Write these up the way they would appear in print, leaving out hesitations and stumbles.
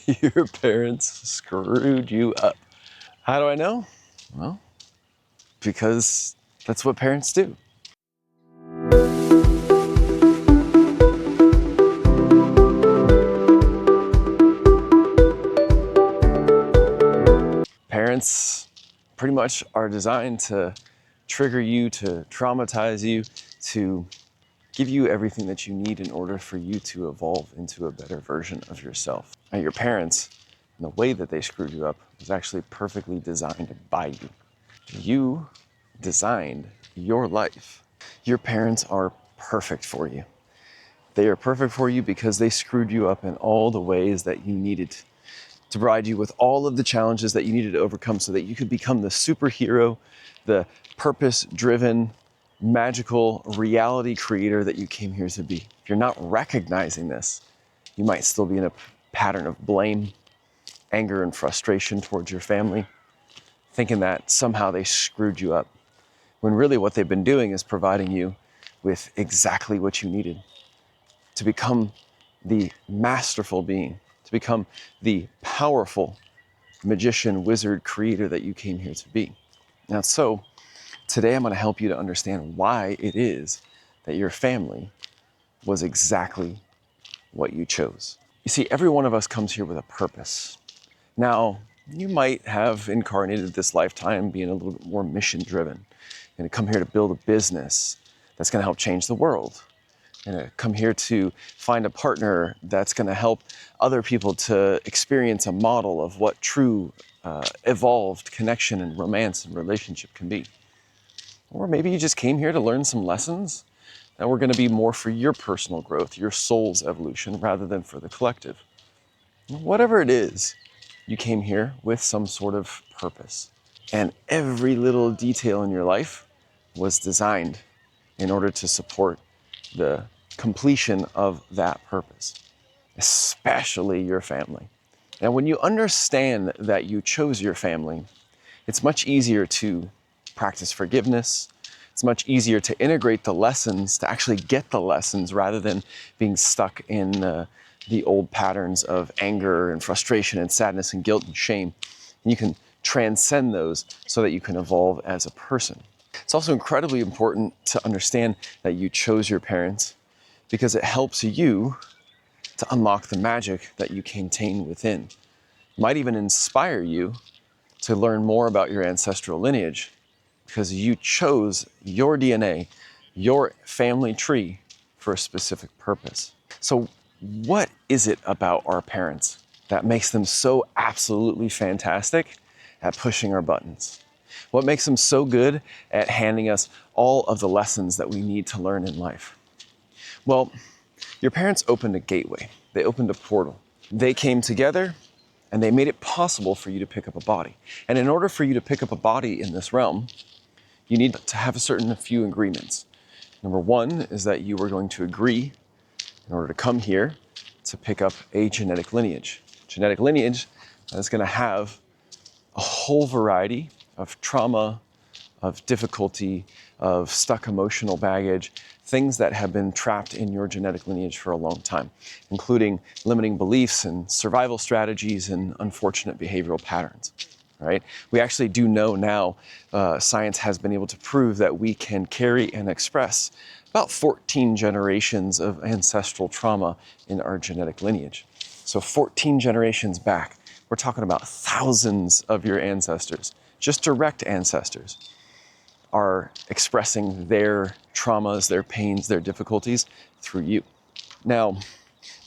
Your parents screwed you up. How do I know? Well, because that's what parents do. Parents pretty much are designed to trigger you, to traumatize you, to give you everything that you need in order for you to evolve into a better version of yourself. Now, your parents, and the way that they screwed you up, was actually perfectly designed by you. You designed your life. Your parents are perfect for you. They are perfect for you because they screwed you up in all the ways that you needed to provide you with all of the challenges that you needed to overcome so that you could become the superhero, the purpose-driven, magical reality creator that you came here to be. If you're not recognizing this, you might still be in a pattern of blame, anger, and frustration towards your family, thinking that somehow they screwed you up, when really what they've been doing is providing you with exactly what you needed to become the masterful being, to become the powerful magician, wizard, creator that you came here to be. Now, so today I'm going to help you to understand why it is that your family was exactly what you chose. You see, every one of us comes here with a purpose. Now, you might have incarnated this lifetime being a little bit more mission-driven, and come here to build a business that's going to help change the world, and come here to find a partner that's going to help other people to experience a model of what true evolved connection and romance and relationship can be. Or maybe you just came here to learn some lessons that were going to be more for your personal growth, your soul's evolution, rather than for the collective. Whatever it is, you came here with some sort of purpose. And every little detail in your life was designed in order to support the completion of that purpose, especially your family. Now, when you understand that you chose your family, it's much easier to practice forgiveness. It's much easier to integrate the lessons, to actually get the lessons rather than being stuck in the old patterns of anger and frustration and sadness and guilt and shame. And you can transcend those so that you can evolve as a person. It's also incredibly important to understand that you chose your parents because it helps you to unlock the magic that you contain within. It might even inspire you to learn more about your ancestral lineage because you chose your DNA, your family tree for a specific purpose. So what is it about our parents that makes them so absolutely fantastic at pushing our buttons? What makes them so good at handing us all of the lessons that we need to learn in life? Well, your parents opened a gateway. They opened a portal. They came together and they made it possible for you to pick up a body. And in order for you to pick up a body in this realm, you need to have a few agreements. Number one is that you are going to agree in order to come here to pick up a genetic lineage. Genetic lineage is going to have a whole variety of trauma, of difficulty, of stuck emotional baggage, things that have been trapped in your genetic lineage for a long time, including limiting beliefs and survival strategies and unfortunate behavioral patterns. Right? We actually do know now, science has been able to prove that we can carry and express about 14 generations of ancestral trauma in our genetic lineage. So 14 generations back, we're talking about thousands of your ancestors, just direct ancestors, are expressing their traumas, their pains, their difficulties through you. Now,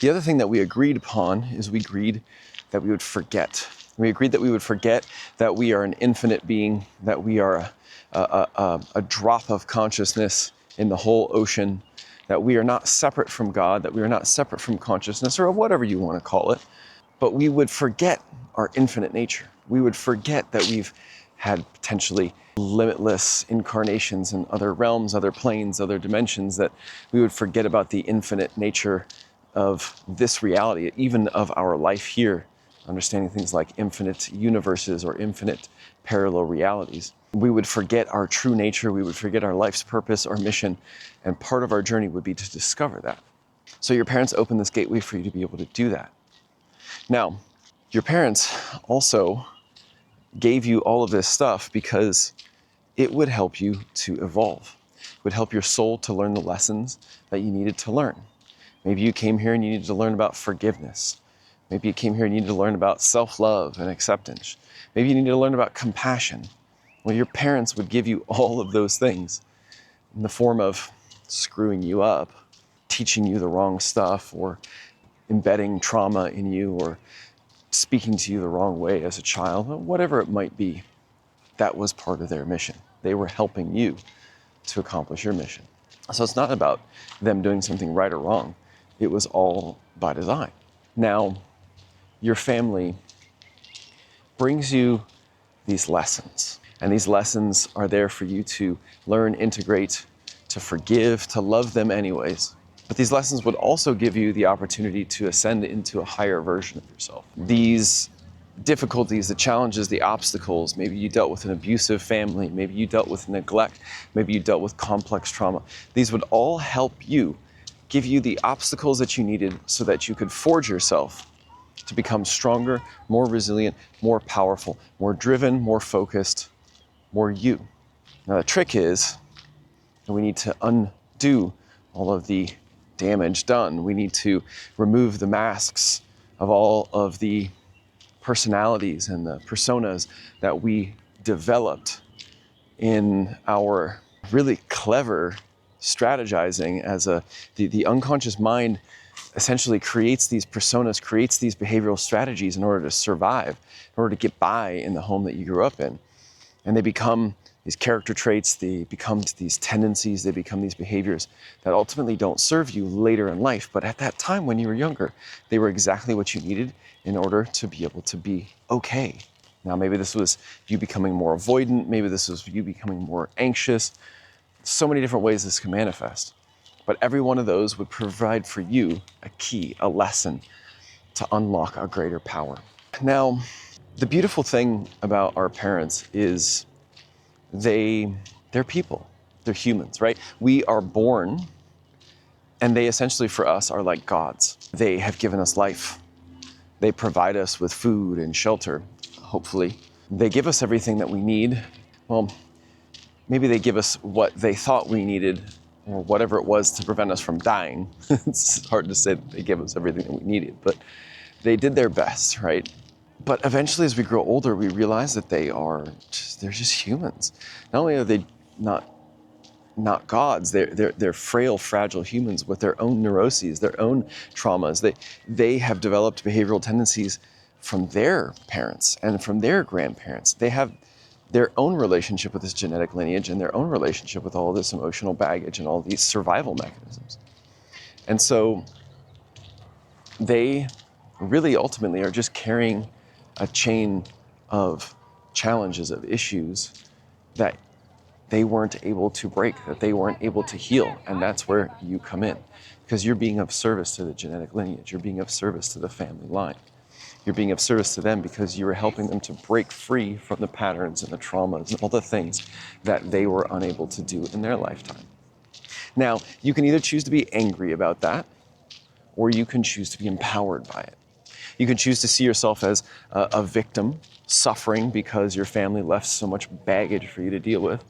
the other thing that we agreed upon is we agreed that we would forget. We agreed that we would forget that we are an infinite being, that we are a drop of consciousness in the whole ocean, that we are not separate from God, that we are not separate from consciousness, or whatever you want to call it, but we would forget our infinite nature. We would forget that we've had potentially limitless incarnations in other realms, other planes, other dimensions, that we would forget about the infinite nature of this reality, even of our life here, understanding things like infinite universes or infinite parallel realities. We would forget our true nature, we would forget our life's purpose, our mission, and part of our journey would be to discover that. So your parents opened this gateway for you to be able to do that. Now, Your parents also gave you all of this stuff because it would help you to evolve. It would help your soul to learn the lessons that you needed to learn. Maybe you came here and you needed to learn about forgiveness. Maybe you came here and you needed to learn about self-love and acceptance. Maybe you needed to learn about compassion. Well, your parents would give you all of those things in the form of screwing you up, teaching you the wrong stuff, or embedding trauma in you, or speaking to you the wrong way as a child, whatever it might be. That was part of their mission. They were helping you to accomplish your mission. So it's not about them doing something right or wrong. It was all by design. Now, your family brings you these lessons, and these lessons are there for you to learn, integrate, to forgive, to love them anyways. But these lessons would also give you the opportunity to ascend into a higher version of yourself. These difficulties, the challenges, the obstacles, maybe you dealt with an abusive family, maybe you dealt with neglect, maybe you dealt with complex trauma. These would all help you, give you the obstacles that you needed so that you could forge yourself to become stronger, more resilient, more powerful, more driven, more focused, more you. Now the trick is that we need to undo all of the damage done. We need to remove the masks of all of the personalities and the personas that we developed in our really clever strategizing as the unconscious mind essentially creates these personas, creates these behavioral strategies in order to survive, in order to get by in the home that you grew up in. And they become these character traits, they become these tendencies, they become these behaviors that ultimately don't serve you later in life. But at that time when you were younger, they were exactly what you needed in order to be able to be okay. Now, maybe this was you becoming more avoidant, maybe this was you becoming more anxious. So many different ways this can manifest. But every one of those would provide for you a key, a lesson to unlock a greater power. Now, the beautiful thing about our parents is they're people, they're humans, right? We are born, and they essentially for us are like gods. They have given us life. They provide us with food and shelter, hopefully. They give us everything that we need. Well, maybe they give us what they thought we needed, or whatever it was to prevent us from dying. It's hard to say that they gave us everything that we needed, but they did their best, right? But eventually, as we grow older, we realize that they're just humans. Not only are they not gods, they're frail, fragile humans with their own neuroses, their own traumas. They have developed behavioral tendencies from their parents and from their grandparents. They have their own relationship with this genetic lineage and their own relationship with all of this emotional baggage and all these survival mechanisms. And so they really ultimately are just carrying a chain of challenges, of issues that they weren't able to break, that they weren't able to heal. And that's where you come in, because you're being of service to the genetic lineage. You're being of service to the family line. You're being of service to them because you were helping them to break free from the patterns and the traumas and all the things that they were unable to do in their lifetime. Now, you can either choose to be angry about that, or you can choose to be empowered by it. You can choose to see yourself as a victim, suffering because your family left so much baggage for you to deal with,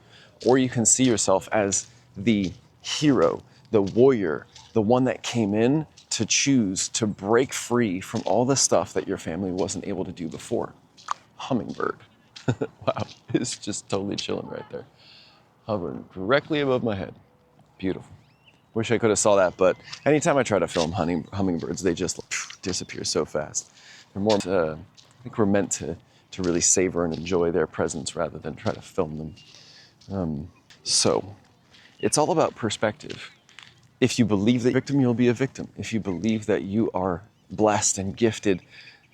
or you can see yourself as the hero, the warrior, the one that came in to choose to break free from all the stuff that your family wasn't able to do before. Hummingbird. Wow, it's just totally chilling right there. Hovering directly above my head. Beautiful. Wish I could have saw that, but anytime I try to film hummingbirds, they just disappear so fast. They're more, I think we're meant to really savor and enjoy their presence rather than try to film them. So it's all about perspective. If you believe that you're a victim, you'll be a victim. If you believe that you are blessed and gifted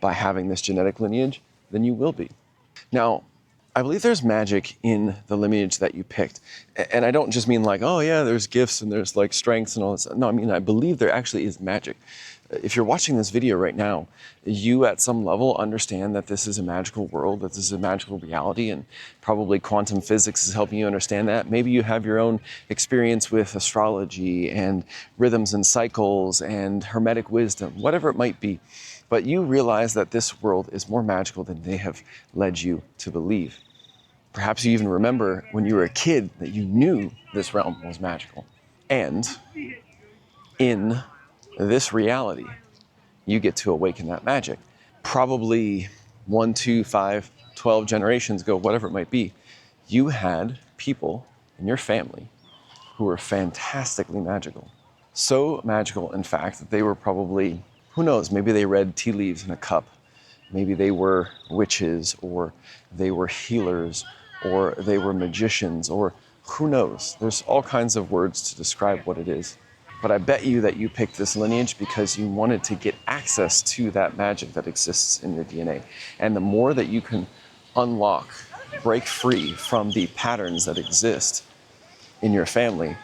by having this genetic lineage, then you will be. Now, I believe there's magic in the lineage that you picked. And I don't just mean like, oh yeah, there's gifts and there's like strengths and all this. No, I mean, I believe there actually is magic. If you're watching this video right now, you at some level understand that this is a magical world, that this is a magical reality, and probably quantum physics is helping you understand that. Maybe you have your own experience with astrology and rhythms and cycles and hermetic wisdom, whatever it might be. But you realize that this world is more magical than they have led you to believe. Perhaps you even remember when you were a kid that you knew this realm was magical. And in this reality, you get to awaken that magic. Probably 1, 2, 5, 12 generations ago, whatever it might be, you had people in your family who were fantastically magical. So magical, in fact, that they were probably, who knows, maybe they read tea leaves in a cup. Maybe they were witches, or they were healers, or they were magicians, or who knows. There's all kinds of words to describe what it is. But I bet you that you picked this lineage because you wanted to get access to that magic that exists in your DNA. And the more that you can unlock, break free from the patterns that exist in your family,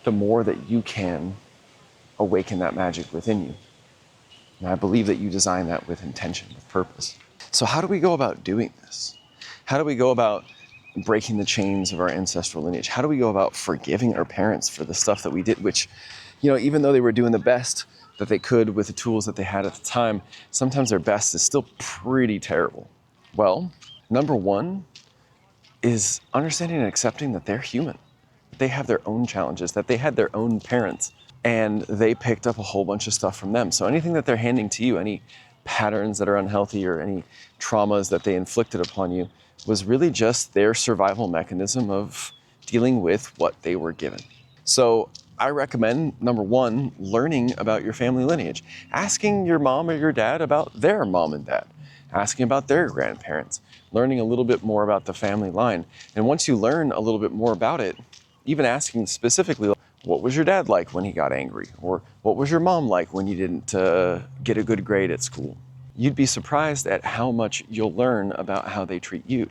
the more that you can awaken that magic within you. And I believe that you design that with intention, with purpose. So how do we go about doing this? How do we go about breaking the chains of our ancestral lineage? How do we go about forgiving our parents for the stuff that we did, which, even though they were doing the best that they could with the tools that they had at the time, sometimes their best is still pretty terrible. Well, number one is understanding and accepting that they're human. They have their own challenges, that they had their own parents, and they picked up a whole bunch of stuff from them. So anything that they're handing to you, any patterns that are unhealthy or any traumas that they inflicted upon you, was really just their survival mechanism of dealing with what they were given. So I recommend, number one, learning about your family lineage, asking your mom or your dad about their mom and dad, asking about their grandparents, learning a little bit more about the family line. And once you learn a little bit more about it, even asking specifically, what was your dad like when he got angry? Or what was your mom like when you didn't get a good grade at school? You'd be surprised at how much you'll learn about how they treat you.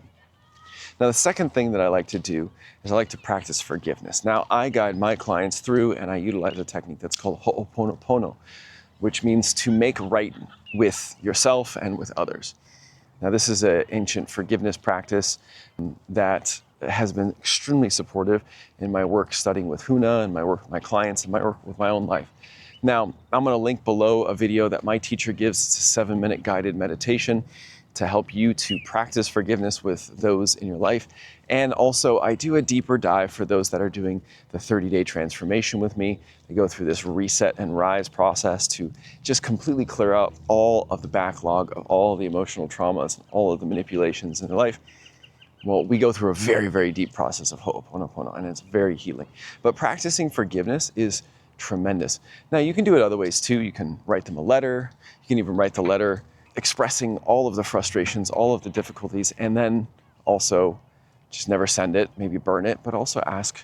Now, the second thing that I like to do is I like to practice forgiveness. Now, I guide my clients through and I utilize a technique that's called ho'oponopono, which means to make right with yourself and with others. Now, this is an ancient forgiveness practice that has been extremely supportive in my work studying with Huna and my work with my clients and my work with my own life. Now, I'm going to link below a video that my teacher gives. It's a 7-minute guided meditation to help you to practice forgiveness with those in your life. And also, I do a deeper dive for those that are doing the 30-day transformation with me. They go through this reset and rise process to just completely clear out all of the backlog of all of the emotional traumas, all of the manipulations in their life. Well, we go through a very, very deep process of ho'oponopono, and it's very healing. But practicing forgiveness is tremendous. Now, you can do it other ways too. You can write them a letter. You can even write the letter expressing all of the frustrations, all of the difficulties, and then also just never send it, maybe burn it, but also ask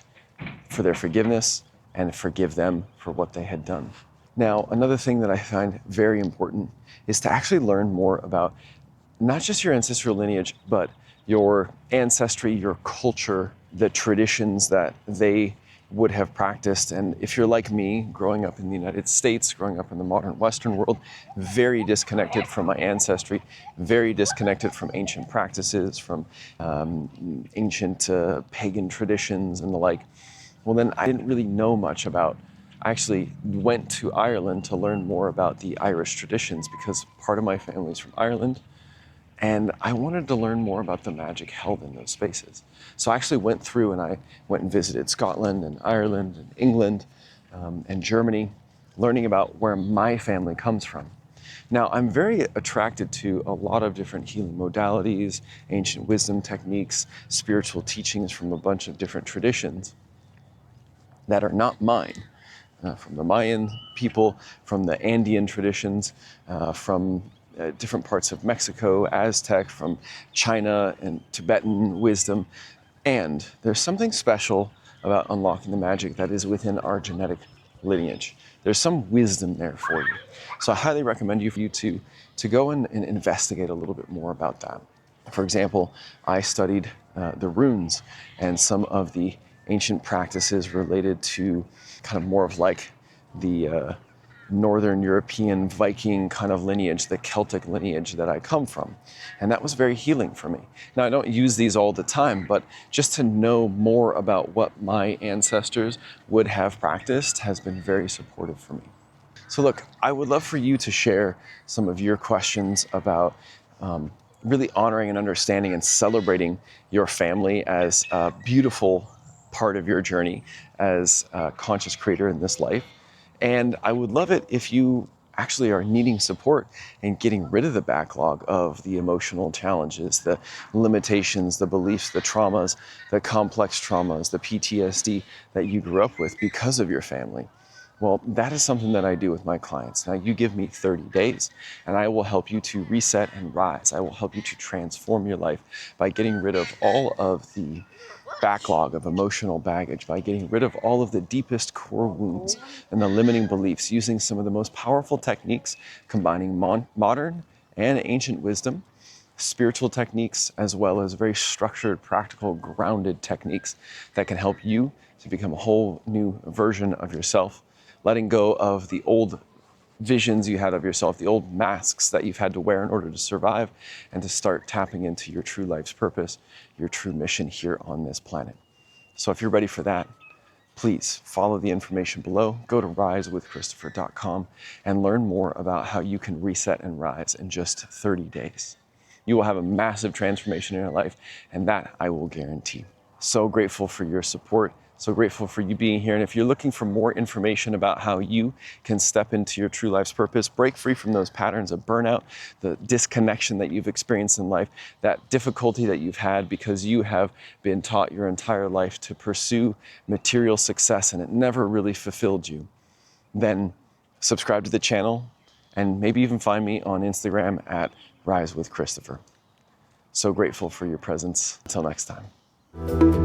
for their forgiveness and forgive them for what they had done. Now, another thing that I find very important is to actually learn more about not just your ancestral lineage, but your ancestry, your culture, the traditions that they would have practiced. And if you're like me, growing up in the United States, growing up in the modern Western world, very disconnected from my ancestry, very disconnected from ancient practices, from ancient pagan traditions and the like, well, then I didn't really know much about. I actually went to Ireland to learn more about the Irish traditions because part of my family is from Ireland. And I wanted to learn more about the magic held in those spaces. So I actually went through and I went and visited Scotland and Ireland and England and Germany, learning about where my family comes from. Now, I'm very attracted to a lot of different healing modalities, ancient wisdom techniques, spiritual teachings from a bunch of different traditions that are not mine. From the Mayan people, from the Andean traditions, from different parts of Mexico, Aztec, from China and Tibetan wisdom. And there's something special about unlocking the magic that is within our genetic lineage. There's some wisdom there for you. So I highly recommend you to go and investigate a little bit more about that. For example, I studied the runes and some of the ancient practices related to kind of more of like the Northern European Viking kind of lineage, the Celtic lineage that I come from. And that was very healing for me. Now, I don't use these all the time, but just to know more about what my ancestors would have practiced has been very supportive for me. So look, I would love for you to share some of your questions about really honoring and understanding and celebrating your family as a beautiful part of your journey as a conscious creator in this life. And I would love it if you actually are needing support in getting rid of the backlog of the emotional challenges, the limitations, the beliefs, the traumas, the complex traumas, the PTSD that you grew up with because of your family. Well, that is something that I do with my clients. Now, you give me 30 days, and I will help you to reset and rise. I will help you to transform your life by getting rid of all of the backlog of emotional baggage, by getting rid of all of the deepest core wounds and the limiting beliefs, using some of the most powerful techniques, combining modern and ancient wisdom, spiritual techniques, as well as very structured, practical, grounded techniques that can help you to become a whole new version of yourself, letting go of the old visions you had of yourself, the old masks that you've had to wear in order to survive, and to start tapping into your true life's purpose, your true mission here on this planet. So if you're ready for that, please follow the information below, go to risewithchristopher.com and learn more about how you can reset and rise in just 30 days. You will have a massive transformation in your life, and that I will guarantee. So grateful for your support. So grateful for you being here. And if you're looking for more information about how you can step into your true life's purpose, break free from those patterns of burnout, the disconnection that you've experienced in life, that difficulty that you've had because you have been taught your entire life to pursue material success and it never really fulfilled you, then subscribe to the channel and maybe even find me on Instagram at Rise with Christopher. So grateful for your presence. Until next time.